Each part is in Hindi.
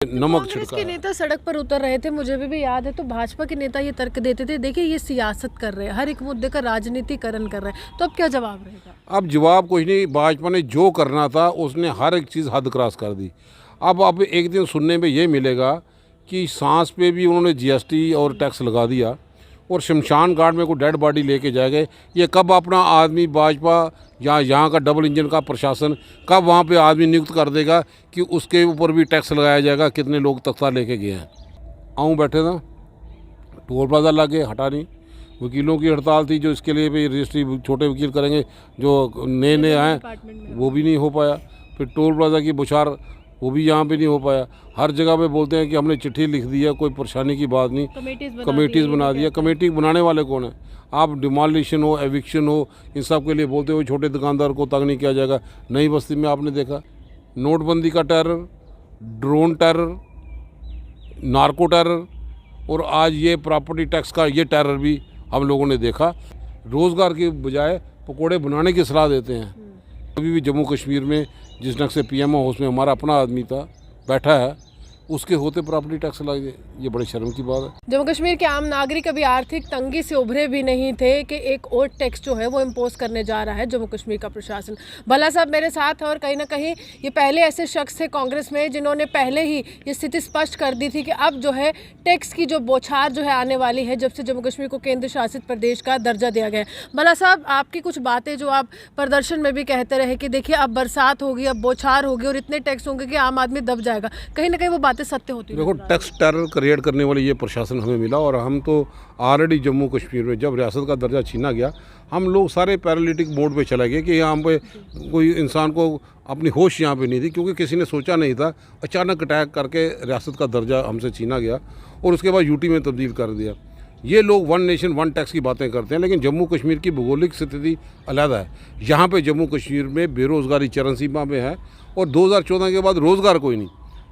नमक कांग्रेस छिड़का के है। नेता सड़क पर उतर रहे थे, मुझे भी याद है। तो भाजपा के नेता ये तर्क देते थे, देखिए ये सियासत कर रहे हैं, हर एक मुद्दे का राजनीतिकरण कर रहे हैं। तो अब क्या जवाब रहेगा? अब जवाब कुछ नहीं, भाजपा ने जो करना था उसने हर एक चीज़ हद क्रॉस कर दी। अब एक दिन सुनने में ये मिलेगा कि सांस पे भी उन्होंने जीएसटी और टैक्स लगा दिया और शमशान घाट में कोई डेड बॉडी लेके जाएंगे। ये कब अपना आदमी भाजपा या यहाँ का डबल इंजन का प्रशासन कब वहाँ पे आदमी नियुक्त कर देगा कि उसके ऊपर भी टैक्स लगाया जाएगा? कितने लोग तख्ता लेके गए हैं। आऊँ बैठे था, टोल प्लाजा लगे, हटा नहीं। वकीलों की हड़ताल थी जो इसके लिए भी रजिस्ट्री छोटे वकील करेंगे, जो नए नए आए वो भी नहीं हो पाया। फिर टोल प्लाजा की बुछार वो भी यहाँ पे नहीं हो पाया। हर जगह पे बोलते हैं कि हमने चिट्ठी लिख दी है, कोई परेशानी की बात नहीं, कमेटीज़ बना दिया। कमेटी बनाने वाले कौन है? आप डिमोलिशन हो, एविक्शन हो, इन सब के लिए बोलते हो छोटे दुकानदार को तंग नहीं किया जाएगा। नई बस्ती में आपने देखा नोटबंदी का terror, drone terror, narco terror और आज ये प्रॉपर्टी टैक्स का ये टेरर भी हम लोगों ने देखा। रोज़गार के बजाय पकोड़े बनाने की सलाह देते हैं। अभी भी जम्मू कश्मीर में जिस ढंग से पीएमओ हाउस में हमारा अपना आदमी था बैठा है, उसके होते प्रॉपर्टी टैक्स लग जाए, ये बड़ी शर्म की बात है। जम्मू कश्मीर के आम नागरिक अभी आर्थिक तंगी से उभरे भी नहीं थे कि एक और टैक्स जो है वो इम्पोज करने जा रहा है जम्मू कश्मीर का प्रशासन। भला साहब मेरे साथ है और कहीं ना कहीं ये पहले ऐसे शख्स थे कांग्रेस में जिन्होंने पहले ही ये स्थिति स्पष्ट कर दी थी कि अब जो है टैक्स की जो बौछार जो है आने वाली है जब से जम्मू कश्मीर को केंद्र शासित प्रदेश का दर्जा दिया गया है। भला साहब आपकी कुछ बातें जो आप प्रदर्शन में भी कहते रहे कि देखिए अब बरसात होगी, अब बौछार होगी और इतने टैक्स होंगे कि आम आदमी दब जाएगा, कहीं ना कहीं वो बातें सत्य होती है। टैक्स टेरर क्रिएट करने वाली ये प्रशासन हमें मिला और हम तो ऑलरेडी जम्मू कश्मीर में जब रियासत का दर्जा छीना गया हम लोग सारे पैरालिटिक मोड पे चले गए कि यहाँ पे कोई इंसान को अपनी होश यहाँ पे नहीं थी, क्योंकि किसी ने सोचा नहीं था। अचानक अटैक करके रियासत का दर्जा हमसे छीना गया और उसके बाद यूटी में तब्दील कर दिया। ये लोग वन नेशन वन टैक्स की बातें करते हैं, लेकिन जम्मू कश्मीर की भौगोलिक स्थिति अलग है। यहाँ पे जम्मू कश्मीर में बेरोज़गारी चरम सीमा में है और 2014 के बाद रोज़गार कोई नहीं।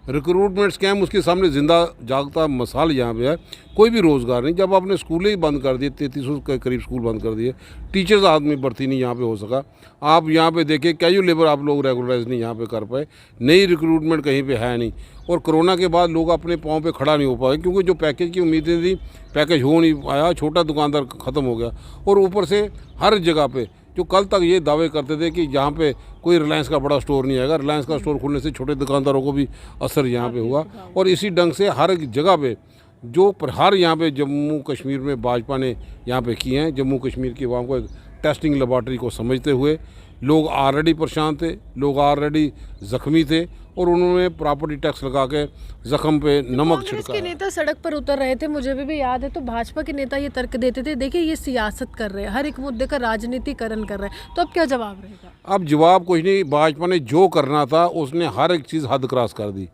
रिक्रूटमेंट स्कैम उसके सामने जिंदा जागता मसाल यहाँ पे है। कोई भी रोज़गार नहीं। जब आपने स्कूल ही बंद कर दिए, 3300 के करीब स्कूल बंद कर दिए, टीचर्स आदमी भर्ती नहीं यहाँ पे हो सका। आप यहाँ पे देखिए कैजुअल लेबर आप लोग रेगुलराइज नहीं यहाँ पे कर पाए, नई रिक्रूटमेंट कहीं पे है नहीं। और कोरोना के बाद लोग अपने पाँव पे खड़ा नहीं हो पाए, क्योंकि जो पैकेज की उम्मीदें थी पैकेज हो नहीं पाया, छोटा दुकानदार ख़त्म हो गया। और ऊपर से हर जगह पे जो कल तक ये दावे करते थे कि यहाँ पे कोई रिलायंस का बड़ा स्टोर नहीं आएगा, रिलायंस का स्टोर खुलने से छोटे दुकानदारों को भी असर यहाँ पे हुआ। और इसी ढंग से हर एक जगह पे जो प्रहार यहाँ पे जम्मू कश्मीर में भाजपा ने यहाँ पे किए हैं, जम्मू कश्मीर की आवाम को एक टेस्टिंग लेबॉर्ट्री को समझते हुए लोग ऑलरेडी परेशान थे, लोग ऑलरेडी ज़ख्मी थे और उन्होंने प्रॉपर्टी टैक्स लगा के ज़ख्म पे नमक कांग्रेस छिड़का के नेता सड़क पर उतर रहे थे, मुझे भी याद है। तो भाजपा के नेता ये तर्क देते थे, देखिए ये सियासत कर रहे हैं, हर एक मुद्दे का राजनीतिकरण कर रहे हैं। तो अब क्या जवाब रहेगा? अब जवाब कुछ नहीं, भाजपा ने जो करना था उसने हर एक चीज़ हद क्रॉस कर दी।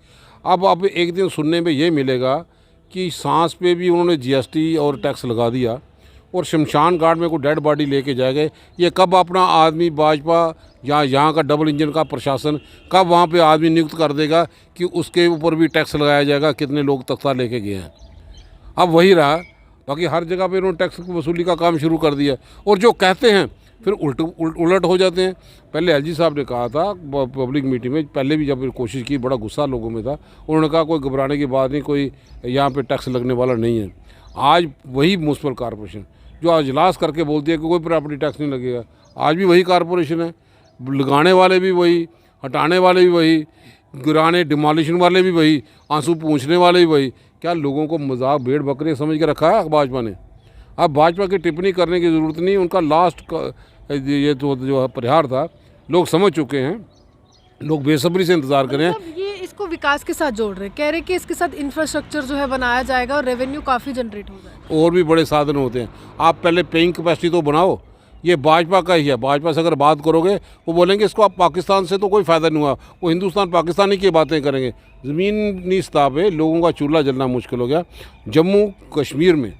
अब एक दिन सुनने में ये मिलेगा कि सांस पे भी उन्होंने जीएसटी और टैक्स लगा दिया और शमशान घाट में कोई डेड बॉडी लेके जाएंगे। ये कब अपना आदमी भाजपा या यहाँ का डबल इंजन का प्रशासन कब वहाँ पे आदमी नियुक्त कर देगा कि उसके ऊपर भी टैक्स लगाया जाएगा? कितने लोग तख्ता लेके गए हैं। अब वही रहा, बाकी हर जगह पे उन्होंने टैक्स की वसूली का काम शुरू कर दिया और जो कहते हैं फिर उलट हो जाते हैं। पहले एलजी साहब ने कहा था पब्लिक मीटिंग में, पहले भी जब कोशिश की, बड़ा गुस्सा लोगों में था, उन्होंने कहा कोई घबराने की बात नहीं, कोई यहाँ पे टैक्स लगने वाला नहीं है। आज वही म्यूनसिपल कॉरपोरेशन जो आज इजलास करके बोलती है कि कोई प्रॉपर्टी टैक्स नहीं लगेगा, आज भी वही कॉरपोरेशन है। लगाने वाले भी वही, हटाने वाले भी वही, गिराने डिमोलिशन वाले भी वही, आंसू पूछने वाले भी वही। क्या लोगों को मजाक भेड़ बकरी समझ के रखा है भाजपा ने? अब भाजपा की टिप्पणी करने की ज़रूरत नहीं, उनका लास्ट ये तो जो प्रहार था लोग समझ चुके हैं। लोग बेसब्री से इंतज़ार करें। ये इसको विकास के साथ जोड़ रहे हैं, कह रहे हैं कि इसके साथ इंफ्रास्ट्रक्चर जो है बनाया जाएगा और रेवेन्यू काफ़ी जनरेट हो जाएगा। और भी बड़े साधन होते हैं। आप पहले पेइंग कैपेसिटी तो बनाओ, ये भाजपा का ही है। भाजपा से अगर बात करोगे वो बोलेंगे इसको आप पाकिस्तान से तो कोई फ़ायदा नहीं हुआ, वो हिंदुस्तान पाकिस्तानी की बातें करेंगे। ज़मीनी सतह पे लोगों का चूल्हा जलना मुश्किल हो गया। जम्मू कश्मीर में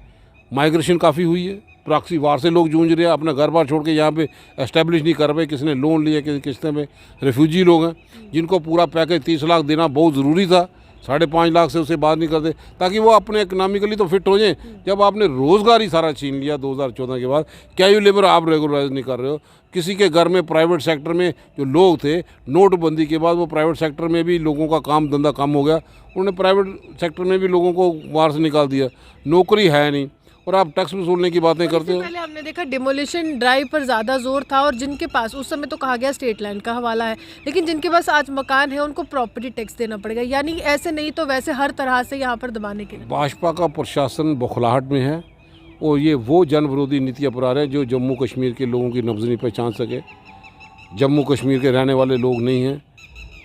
माइग्रेशन काफ़ी हुई है, प्रॉक्सी वार से लोग जूझ रहे हैं, अपना घर बार छोड़ के यहाँ पे एस्टेब्लिश नहीं कर पाए। किसी ने लोन लिए, किसी किस्तें में रेफ्यूजी लोग हैं जिनको पूरा पैकेज 30 लाख देना बहुत ज़रूरी था, 5.5 लाख से उसे बाहर नहीं करते, ताकि वो अपने इकोनॉमिकली तो फिट हो जाएं। जब आपने रोज़गार ही सारा छीन लिया 2014 के बाद, कैजुअल लेबर आप रेगुलराइज नहीं कर रहे हो। किसी के घर में प्राइवेट सेक्टर में जो लोग थे, नोटबंदी के बाद वो प्राइवेट सेक्टर में भी लोगों का काम धंधा कम हो गया, उन्होंने प्राइवेट सेक्टर में भी लोगों को बाहर से निकाल दिया, नौकरी है नहीं, और आप टैक्स वसूलने की बातें करते हो। पहले हमने देखा डिमोलिशन ड्राइव पर ज़्यादा जोर था, और जिनके पास उस समय तो कहा गया स्टेट लैंड का हवाला है, लेकिन जिनके पास आज मकान है उनको प्रॉपर्टी टैक्स देना पड़ेगा, यानी ऐसे नहीं तो वैसे हर तरह से यहाँ पर दबाने के लिए। भाजपा का प्रशासन बौखलाहट में है, और ये वो जन विरोधी नीति अपना रहे हैं जो जम्मू कश्मीर के लोगों की नब्ज़ नहीं पहचान सके। जम्मू कश्मीर के रहने वाले लोग नहीं हैं,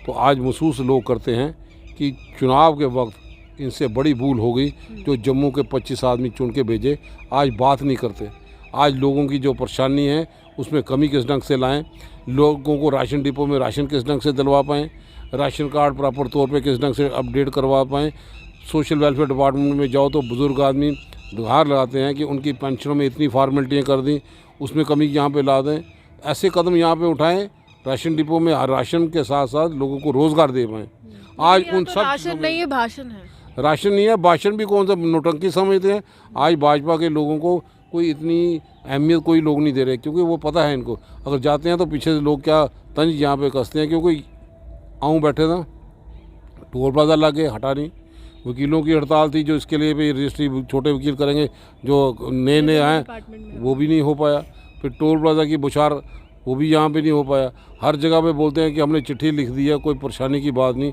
तो आज महसूस लोग करते हैं कि चुनाव के वक्त इनसे बड़ी भूल हो गई, जो जम्मू के 25 आदमी चुन के भेजे, आज बात नहीं करते। आज लोगों की जो परेशानी है उसमें कमी किस ढंग से लाएं, लोगों को राशन डिपो में राशन किस ढंग से दिलवा पाएँ, राशन कार्ड प्रॉपर तौर पे किस ढंग से अपडेट करवा पाएँ। सोशल वेलफेयर डिपार्टमेंट में जाओ तो बुज़ुर्ग आदमी गुहार लगाते हैं कि उनकी पेंशनों में इतनी फॉर्मेलिटियाँ कर दी, उसमें कमी यहाँ पे ला दें। ऐसे कदम यहाँ पे उठाएं, राशन डिपो में राशन के साथ साथ लोगों को रोज़गार दे पाएँ। आज उन सब राशन नहीं है, भाषण है। राशन नहीं है, भाषण भी कौन सा नौटंकी समझते हैं। आज भाजपा के लोगों को कोई इतनी अहमियत कोई लोग नहीं दे रहे, क्योंकि वो पता है इनको, अगर जाते हैं तो पीछे से लोग क्या तंज यहाँ पे कसते हैं। क्योंकि आऊँ बैठे था, टोल प्लाजा लगे, हटा नहीं। वकीलों की हड़ताल थी, जो इसके लिए भी रजिस्ट्री छोटे वकील करेंगे, जो नए नए आए वो भी नहीं हो पाया। फिर टोल प्लाजा की बुछार, वो भी यहाँ पे नहीं हो पाया। हर जगह पे बोलते हैं कि हमने चिट्ठी लिख दी है, कोई परेशानी की बात नहीं,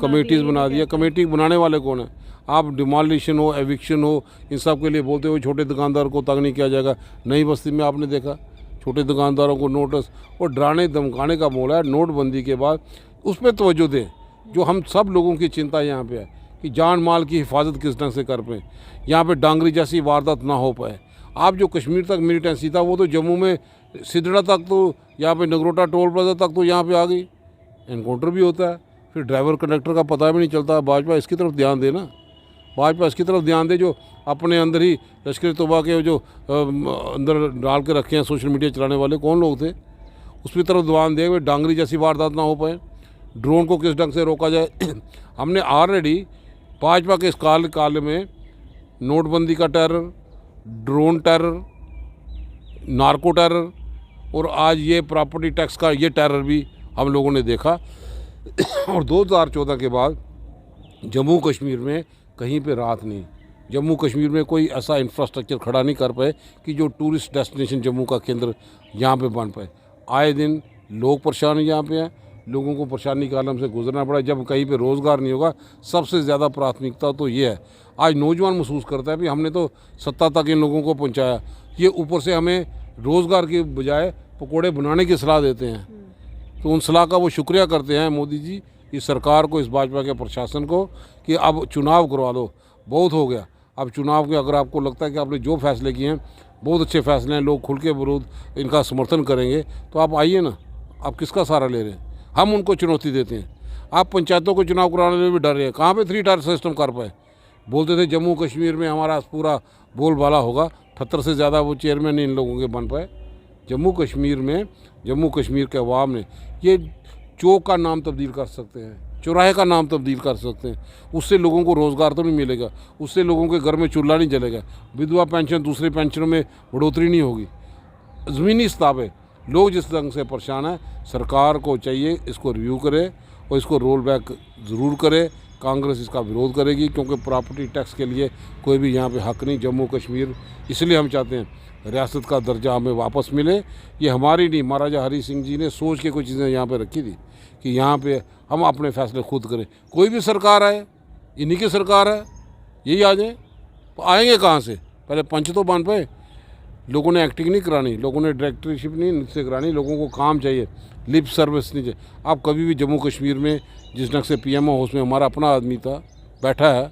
कमेटीज़ बना दी है। कमेटी बनाने वाले कौन है? आप डिमोलिशन हो, एविक्शन हो, इन सब के लिए बोलते हो छोटे दुकानदार को तंग नहीं किया जाएगा। नई बस्ती में आपने देखा छोटे दुकानदारों को नोटिस और डराने धमकाने का मोल है। नोटबंदी के बाद उस पर तवज्जो दें, जो हम सब लोगों की चिंता यहाँ पे है कि जान माल की हिफाजत किस ढंग से कर पाएँ, यहाँ पे डांगरी जैसी वारदात ना हो पाए। आप जो कश्मीर तक मिलिटेंसी था, वो तो जम्मू में सिदड़ा तक, तो यहाँ पे नगरोटा टोल प्लाजा तक तो यहाँ पे आ गई। एनकाउंटर भी होता है, फिर ड्राइवर कंडक्टर का पता भी नहीं चलता। भाजपा इसकी तरफ ध्यान दे ना, भाजपा इसकी तरफ ध्यान दे, जो अपने अंदर ही लश्कर तोबा के जो अंदर डाल के रखे हैं सोशल मीडिया चलाने वाले कौन लोग थे, उसकी तरफ ध्यान दे। वे डांगरी जैसी वारदात ना हो पाए, ड्रोन को किस ढंग से रोका जाए। हमने ऑलरेडी भाजपा के इस काल में नोटबंदी का terror, drone terror, narco terror, और आज ये प्रॉपर्टी टैक्स का ये टेरर भी हम लोगों ने देखा। और 2014 के बाद जम्मू कश्मीर में कहीं पे राहत नहीं, जम्मू कश्मीर में कोई ऐसा इंफ्रास्ट्रक्चर खड़ा नहीं कर पाए कि जो टूरिस्ट डेस्टिनेशन जम्मू का केंद्र यहाँ पे बन पाए। आए दिन लोग परेशान यहाँ पे हैं, लोगों को परेशानी का आलम से गुजरना पड़ा। जब कहीं पे रोज़गार नहीं होगा, सबसे ज़्यादा प्राथमिकता तो ये है। आज नौजवान महसूस करता है कि हमने तो सत्ता तक इन लोगों को पहुँचाया, ये ऊपर से हमें रोज़गार के बजाय पकोड़े बनाने की सलाह देते हैं। तो उन सलाह का वो शुक्रिया करते हैं मोदी जी, इस सरकार को, इस भाजपा के प्रशासन को, कि अब चुनाव करवा लो, बहुत हो गया। अब चुनाव के अगर आपको लगता है कि आपने जो फैसले किए हैं बहुत अच्छे फैसले हैं, लोग खुल के विरोध इनका समर्थन करेंगे, तो आप आइए ना। आप किसका सहारा ले रहे हैं? हम उनको चुनौती देते हैं। आप पंचायतों को चुनाव कराने में भी डर रहे हैं, कहाँ पे 3 टायर सिस्टम कर पाए। बोलते थे जम्मू कश्मीर में हमारा पूरा बोलबाला होगा, 78 से ज़्यादा वो चेयरमैन इन लोगों के बन पाए। जम्मू कश्मीर में, जम्मू कश्मीर के अवाम ने ये चौक का नाम तब्दील कर सकते हैं, चौराहे का नाम तब्दील कर सकते हैं। उससे लोगों को रोज़गार तो नहीं मिलेगा, उससे लोगों के घर में चूल्हा नहीं जलेगा, विधवा पेंशन, दूसरी पेंशनों में बढ़ोतरी नहीं होगी। ज़मीनी स्तर पे लोग जिस ढंग से परेशान हैं, सरकार को चाहिए इसको रिव्यू करे और इसको रोल बैक ज़रूर करे। कांग्रेस इसका विरोध करेगी, क्योंकि प्रॉपर्टी टैक्स के लिए कोई भी यहाँ पे हक नहीं। जम्मू कश्मीर इसलिए हम चाहते हैं रियासत का दर्जा हमें वापस मिले। ये हमारी नहीं, महाराजा हरी सिंह जी ने सोच के कुछ चीज़ें यहाँ पे रखी थी कि यहाँ पे हम अपने फैसले खुद करें। कोई भी सरकार आए, इन्हीं की सरकार है, यही आ जाए तो आएंगे कहाँ से? पहले पंच तो बन पाए। लोगों ने एक्टिंग नहीं करानी, लोगों ने डायरेक्टरशिप नहीं से करानी, लोगों को काम चाहिए, लिप सर्विस नहीं चाहिए। आप कभी भी जम्मू कश्मीर में जिस ढंग से पीएमओ हाउस में हमारा अपना आदमी था बैठा है,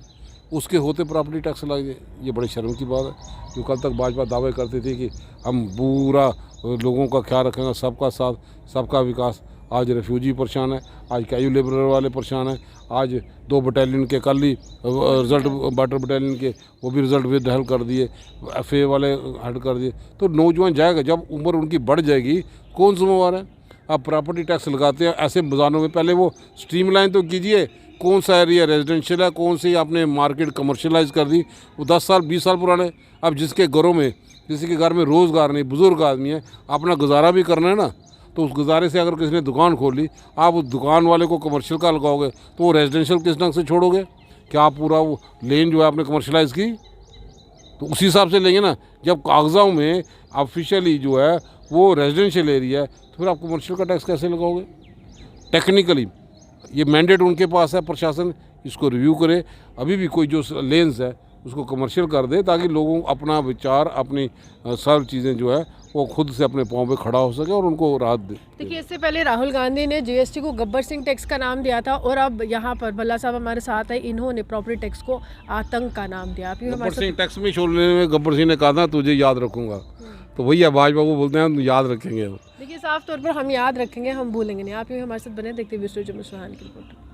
उसके होते प्रॉपर्टी टैक्स लग जाए, ये बड़ी शर्म की बात है। जो कल तक भाजपा दावे करती थी कि हम पूरा लोगों का ख्याल रखेंगे, सबका साथ, सबका विकास। आज रेफ्यूजी परेशान है, आज कैजुअल लेबर वाले परेशान हैं। आज 2 बटालियन के कल ही रिज़ल्ट, बॉर्डर बटालियन के वो भी रिज़ल्ट विद हल कर दिए, FA वाले हट कर दिए। तो नौजवान जाएगा, जब उम्र उनकी बढ़ जाएगी कौन जिम्मेवार है? आप प्रॉपर्टी टैक्स लगाते हैं ऐसे बाज़ारों में, पहले वो स्ट्रीमलाइन तो कीजिए कौन सा एरिया रेजिडेंशियल है, कौन सी आपने मार्केट कमर्शलाइज कर दी, वो 10 साल 20 साल पुराने। अब जिसके घरों में, किसी के घर में रोज़गार नहीं, बुज़ुर्ग आदमी है, अपना गुजारा भी करना है ना, तो उस गुजारे से अगर किसी ने दुकान खोल ली, आप उस दुकान वाले को कमर्शियल का लगाओगे तो वो रेजिडेंशियल किस ढंग से छोड़ोगे? क्या आप पूरा वो लेन जो है आपने कमर्शलाइज़ की? तो उसी हिसाब से लेंगे ना। जब कागज़ों में ऑफिशियली जो है वो रेजिडेंशियल एरिया है, तो फिर आप कमर्शियल का टैक्स कैसे लगाओगे? टेक्निकली ये मैंडेट उनके पास है, प्रशासन इसको रिव्यू करे, अभी भी कोई जो लेंस है उसको कमर्शियल कर दे, ताकि लोगों अपना विचार, अपनी सब चीज़ें जो है वो खुद से अपने पाँव पे खड़ा हो सके और उनको राहत दे। देखिए, इससे पहले राहुल गांधी ने जीएसटी को गब्बर सिंह टैक्स का नाम दिया था, और अब यहाँ पर भल्ला साहब हमारे साथ है, इन्होंने प्रॉपर्टी टैक्स को आतंक का नाम दिया। आप गब्बर सिंह टैक्स में छोड़ने में गब्बर सिंह ने कहा था तुझे याद रखूंगा, तो वही है भाजपा को बोलते हैं हम याद रखेंगे। देखिए, साफ तौर पर हम याद रखेंगे, हम भूलेंगे नहीं। आप यूँ हमारे साथ बने, देखते हुए विश्व जम्मू सुहान की रिपोर्ट।